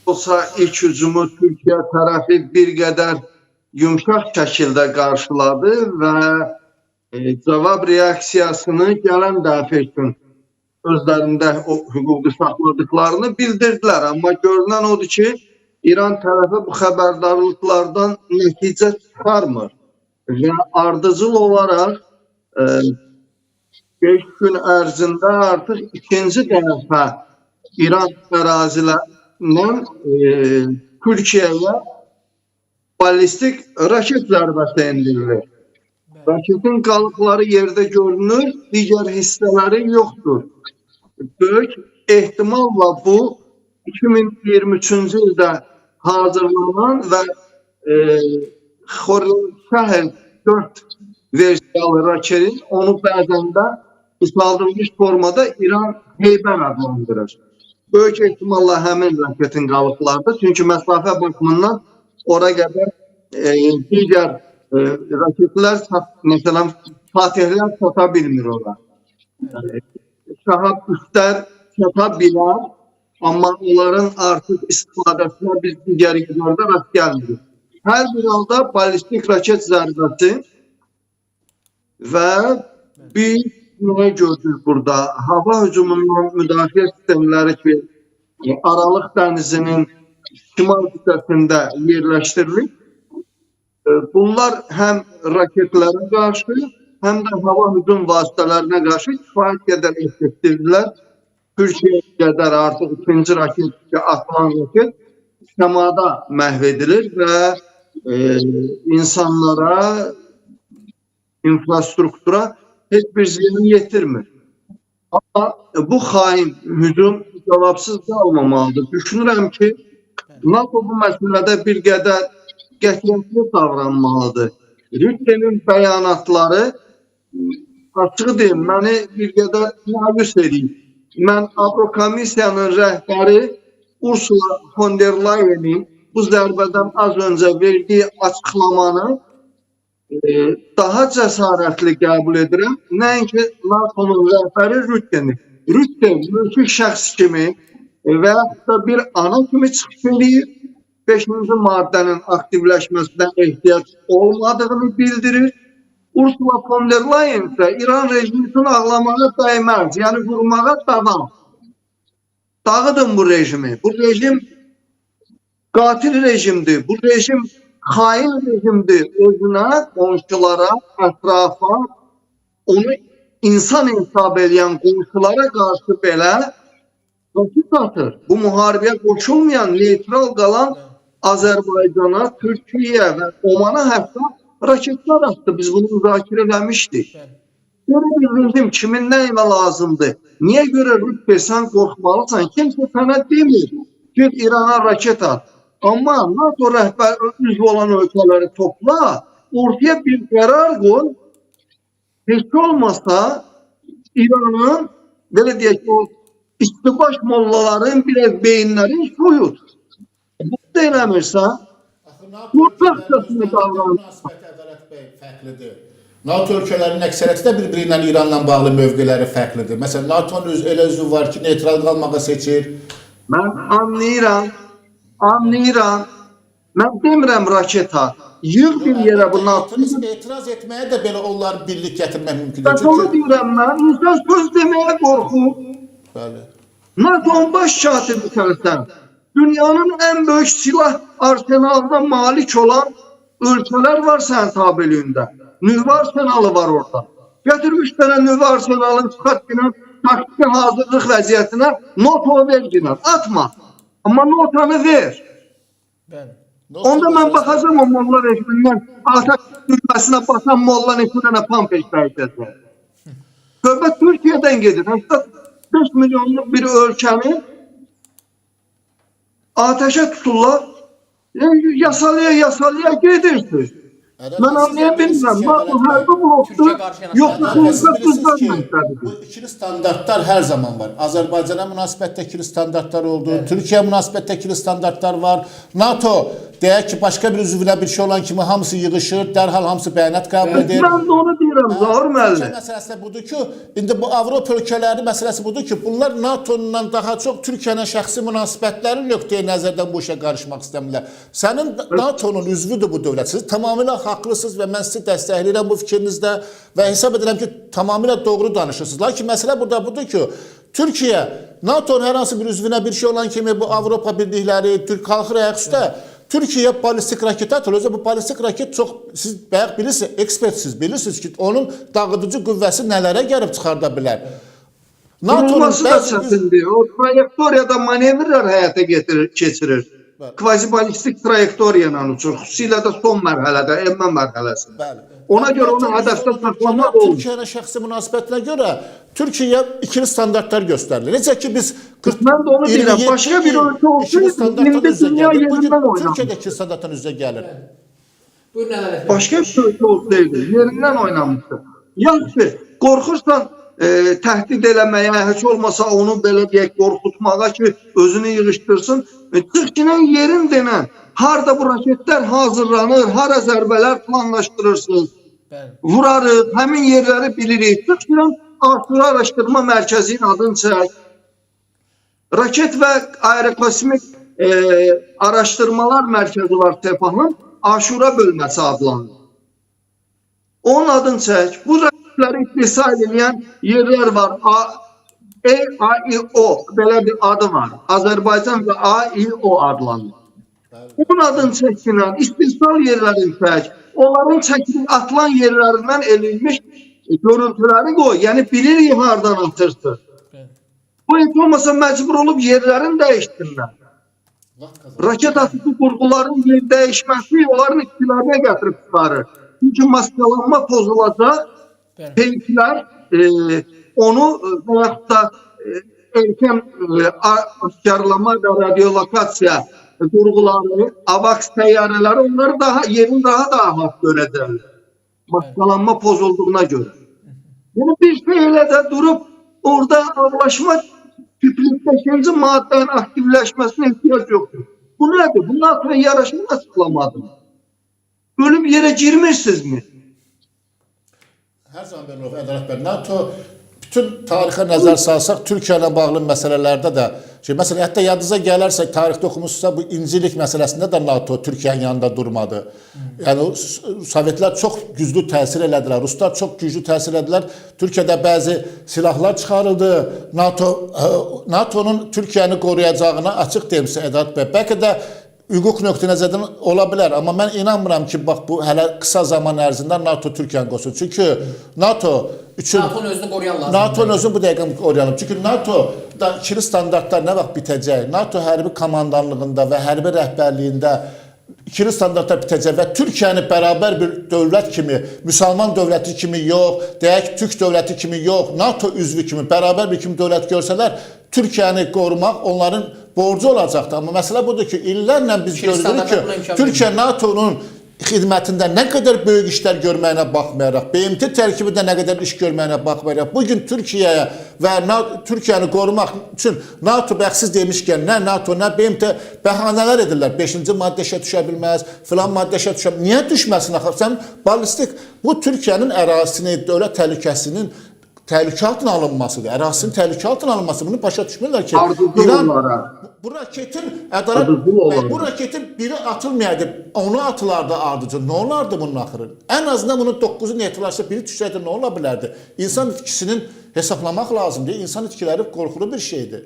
olsa ilk hücumu Türkiye tərəfi bir qədər yumuşaq şəkildə qarşıladı və cavab reaksiyasını gələn dəfə üçün özlərində o hüququ saxladıklarını bildirdilər. Amma görünən odur ki, İran tərəfi bu xəbərdarlıqlardan nəticə çıxarmır və ardıcıl olaraq 5 gün ərzində artıq ikinci dəfə İran ərazilərindən Türkiyəyə ballistik raket zərbəsi endirilir. Raketin qalıqları yerdə görünür, digər hissələri yoxdur. Böyük ehtimalla bu 2023-cü ildə hazırlanan və Xorşəhr 4 versiyalı raketin onu bəzən də qısaldılmış formada İran Heybər adlandırır. Böyük ehtimalla həmin raketin qalıqlardır. Çünki məsafə baxımından ora qədər digər raketlər, məsələn, Fatihlər çata bilmir ora. Şahab 3-lər çata bilər, amma onların artıq istifadəsinə biz digər yerlərdə rast gəlmirik. Hər bir halda ballistik raket zərbəsi və biz nə gördük burada? Hava hücumundan müdafiə sistemləri ki, Aralıq dənizinin şimal hissəsində yerləşdirilib. Bunlar həm raketlərə qarşı, həm də hava hücum vasitələrinə qarşı kifayət qədər effektivdirlər. Türkiyə qədər artıq ikinci raket, atılan raket səmada məhv edilir və insanlara, infrastruktura heç bir ziyan yetirmir. Amma bu xain hücum cavabsız qalmamalıdır. Düşünürəm ki, NATO bu məsələdə bir qədər qətiyyətli davranmalıdır. Rüttənin bəyanatları, açığı deyim, məni bir qədər məyus edir. Mən Avrokomissiyanın rəhbəri Ursula von der Leyen'in bu zərbədən az öncə verdiyi açıqlamanı daha cəsarətli qəbul edirəm. Nəinki NATO'nun rəhbəri Rüttənin. Rüttə mülki şəxs kimi və yaxud da bir ana kimi çıxış edir. 5-ci maddənin aktivləşməsinə ehtiyac olmadığını bildirir. Ursula von der Leyen isə İran rejimi üçün ağlamağa dəyməz, yəni vurmağa davam. Dağıdın bu rejimi. Bu rejim qatil rejimdir. Bu rejim xain rejimdir. Özünə, qonşulara, ətrafa, onu insan hesab edən qonşulara qarşı belə raket atır. Bu müharibəyə qoşulmayan, neytral qalan Azərbaycana, Türkiyə və Omana hətta raketlər atdı. Biz bunu müzakirə eləmişdik. Görə bir rejim kimin nəyinə lazımdır? Niyə görə Rüttə sən qorxmalısan? Kimsə sənə demir. Gör İrana raket at. Amma NATO rəhbəri üzv olan ölkələri topla, ortaya bir qərar qoy. Heç olmasa İranın, belə deyək ki, o istibaş mollaların biraz beyinlərini soyut. Bu da eləmirsən, mutluqcasını davranır. NATO ölkələrinin əksəriyyəti də bir-biri ilə İranla bağlı mövqeləri fərqlidir. Məsələn, NATO'nun elə üzvü var ki, neytral qalmağa seçir. Mən anlayıram. Mən demirəm raket at. Yığ bir yerə bu NATO'nun. Etiraz etməyə də belə onlar birlik gətirmək mümkündür. Ben onu deyirəm mən. İnsan söz deməyə qorxur. NATO'nun baş katibi sənsən. Dünyanın en büyük silah arsenalına malik olan ülkeler var sen tabeliyinde. Nüvə arsenalı var orada. Götür 3 tane nüvə arsenalını çıxart günün taktik hazırlık vəziyyətinə NATO ver günün. Atma. Ama NATO'nu ver. Onda mən baxacağım o molla rejimindən atak nüvəsinə basan molla ne kadar pamp ekbəyəcək. Söhbət Türkiye'den gedir. 5 milyonluk bir ülkenin ateşe tuturlar. Yasalıya gedirsiniz. Ben anlayabilmem. Bu hərbi blokdur. Yoxsa bu ikili standartlar her zaman var. Azerbaycan'a münasibətdə ikili standartlar oldu. Evet. Türkiye münasibətdə ikili standartlar var. NATO deyək ki, başqa bir üzvünə bir şey olan kimi hamısı yığışır, dərhal hamısı bəyanat qəbul edir. Mən də onu deyirəm, Zahir müəllim. Türkiyə məsələsi budur ki, indi bu Avropa ölkələri məsələsi budur ki, bunlar NATO-dan daha çox Türkiyənin şəxsi münasibətləri nöqteyi nəzərdən bu işə qarışmaq istəmirlər. Sənin NATO-nun üzvüdür bu dövlət. Siz tamamilə haqlısınız və mən sizi dəstəkləyirəm bu fikrinizdə və hesab edirəm ki, tamamilə doğru danışırsınız. Lakin məsələ burada budur ki, Türkiyə NATO'nun hər hansı bir üzvünə bir şey olan kimi bu Avropa birlikləri, Türk qalxır ayaq üstə. Türkiyə balistik raket atır. Özü bu balistik raket çox, siz bayaq bilirsiniz, ekspertsiz bilirsiniz ki, onun dağıdıcı qüvvəsi nələrə gəlib çıxarda bilər. Qurulması da çətindir. O trayektoriyada manevrlər həyata keçirir. Kvazibalistik trayektoriya ilə uçur. Xüsusilə də son mərhələdə, emmə mərhələsində. Bəli. Ona görə onu hədəfdə saxlamaq olur. Türkiyənin şəxsi münasibətinə görə Türkiyə ikili standartlar göstərilir. Necə ki biz Mən də onu deyirəm. Başqa bir ölkə olsaydı, indi dünya yerindən oynanır. Türkiyədə ikili standartdan üzrə gəlir. Buyurun əvvəl. Başqa bir ölkə olsaydı, yerindən oynamışdı. Yaxşı, qorxursan təhdid eləməyə, heç olmasa onu belə deyək, qorxutmağa ki, özünü yığışdırsın. Türkiyənin yerin denən, harada bu raketlər hazırlanır, hara zərbələr planlaşdırırsınız, vurarıq, həmin yerləri bilirik. Türkiyənin Aşura Araşdırma Mərkəzinin adını çək. Raket və Aerokosmik Araşdırmalar Mərkəzi var Sepahın, Aşura bölməsi adlanır. Onun adını çək. Bu raketləri istehsal edən yerlər var. AIO, belə bir adı var. Azərbaycan və AIO adlanır. Onun adını çəkinən istehsal yerlərini çək. Onların çəkilib atılan yerlərindən edilmiş görüntüləri qoy. Yəni bilirik hardan atırsın. Bu heç olmasa məcbur olub yerlərini dəyişdirlər. Raket atışı qurğuların yer dəyişməsi onların istilahiyə gətirib çıxarır. Çünki maskalanma pozulacaq. Peyklər onu və yaxud da erkən aşkarlama və radiolokasiya qurğuları, AVAX təyyarələri onları daha yerin daha da rahat görəcəklər. Maskalanma pozulduğuna görə. Yəni bir şey elə də durub orada anlaşma tüplükdəki maddənin aktivləşməsinə ehtiyac yoxdur. Bu nədir? Bu NATO yaraşını açıqlamadım. Bölüb yerə girmirsinizmi? Hər zaman belə olur, Ədalət bəy. NATO bütün tarixə nəzər salsaq, Türkiyə ilə bağlı məsələlərdə də, məsələn, hətta yadınıza gələrsə, tarixdə oxumuşsa, bu incilik məsələsində də NATO Türkiyənin yanında durmadı. Yəni, Sovetlər çox güclü təsir elədilər, Ruslar çox güclü təsir elədilər. Türkiyədə bəzi silahlar çıxarıldı. NATO'nun Türkiyəni qoruyacağına açıq demsə, Ədalət bəy, bəlkə də hüquq nöqteyi-nəzərdən ola bilər, amma mən inanmıram ki, bax bu hələ qısa zaman ərzində NATO Türkiyəni qorusun. Çünki NATO üçün NATO'nun özünü qoruyan lazımdır. NATO'nun özünü bu dəqiqə qoruyalım. Çünki NATO-da ikili standartlar nə vaxt bitəcək? NATO hərbi komandanlığında və hərbi rəhbərliyində ikili standartlar bitəcək və Türkiyəni bərabər bir dövlət kimi, müsəlman dövləti kimi yox, deyək Türk dövləti kimi yox, NATO üzvü kimi bərabər bir kimi dövlət görsələr, Türkiyəni qorumaq onların borcu olacaqdır. Amma məsələ budur ki, illərlə biz görürük ki, Türkiyə NATO'nun xidmətində nə qədər böyük işlər görməyinə baxmayaraq, BMT tərkibində nə qədər iş görməyinə baxmayaraq, bugün Türkiyəyə və Türkiyəni qorumaq üçün NATO bəxsiz demişkən, nə NATO, nə BMT bəhanələr edirlər. 5-ci maddə işə düşə bilməz, filan maddə işə düşə bilməz. Niyə düşməsin axı? Sən balistik, bu Türkiyənin ərazisini, dövlət təhlükəsinin təhlükə altına alınmasıdır. Ərazisinin təhlükə altına alınması. Bunu başa düşmürlər ki, İran bu raketin bu raketin biri atılmayaydı, onu atılardı ardıcı. Nə olardı bunun axırı? Ən azından bunun 9-u neytrallaşsa biri düşsəydi nə ola bilərdi? İnsan itkisinin hesaplamaq lazımdır. İnsan itkiləri qorxulu bir şeydir.